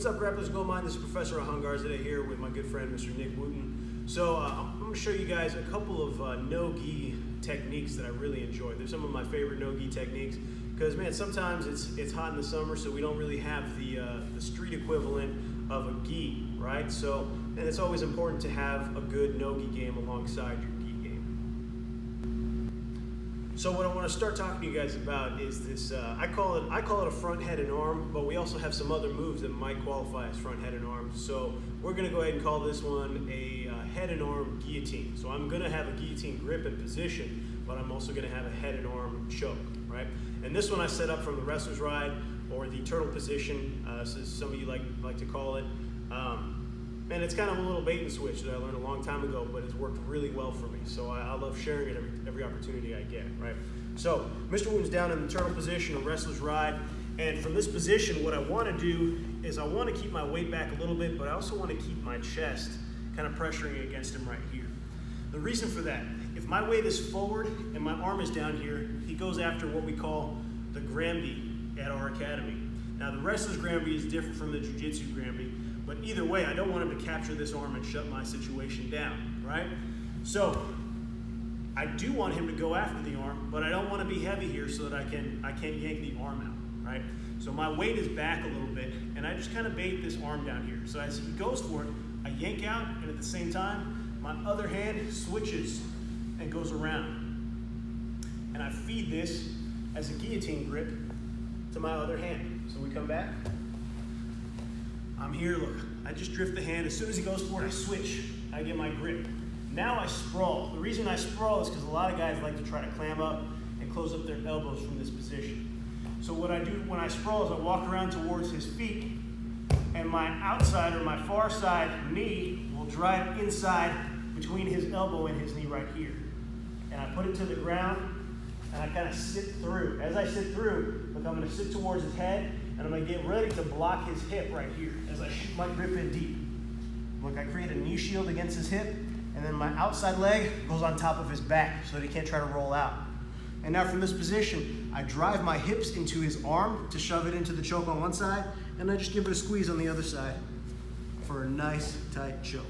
What's up, grapplers? Go Mind. This is Professor Ahangar today here with my good friend, Mr. Nick Wooten. So I'm going to show you guys a couple of no-gi techniques that I really enjoy. They're some of my favorite no-gi techniques because, man, sometimes it's hot in the summer, so we don't really have the street equivalent of a gi, right? So, and it's always important to have a good no-gi game alongside your gi game. So what I want to start talking to you guys about is this, I call it a front head and arm, but we also have some other moves that might qualify as front head and arm. So we're going to go ahead and call this one a head and arm guillotine. So I'm going to have a guillotine grip and position, but I'm also going to have a head and arm choke, right? And this one I set up from the wrestler's ride, or the turtle position, so some of you like to call it. And it's kind of a little bait and switch that I learned a long time ago, but it's worked really well for me. So I love sharing it every opportunity I get, right? So Mr. Wooten's down in the turtle position, a wrestler's ride. And from this position, what I want to do is I want to keep my weight back a little bit, but I also want to keep my chest kind of pressuring against him right here. The reason for that, if my weight is forward and my arm is down here, he goes after what we call the Granby at our academy. Now the wrestler's Granby is different from the Jiu-Jitsu Granby, but either way, I don't want him to capture this arm and shut my situation down, right? So I do want him to go after the arm, but I don't want to be heavy here so that I can't yank the arm out, right? So my weight is back a little bit, and I just kind of bait this arm down here. So as he goes for it, I yank out, and at the same time, my other hand switches and goes around. And I feed this as a guillotine grip to my other hand. So we come back. I'm here, look, I just drift the hand. As soon as he goes for it, I switch. I get my grip. Now I sprawl. The reason I sprawl is because a lot of guys like to try to clam up and close up their elbows from this position. So what I do when I sprawl is I walk around towards his feet, and my outside or my far side knee will drive inside between his elbow and his knee right here. And I put it to the ground, and I kind of sit through. As I sit through, look, I'm going to sit towards his head, and I'm going to get ready to block his hip right here as I shoot my grip in deep. Look, I create a knee shield against his hip, and then my outside leg goes on top of his back so that he can't try to roll out. And now from this position, I drive my hips into his arm to shove it into the choke on one side, and I just give it a squeeze on the other side for a nice, tight choke.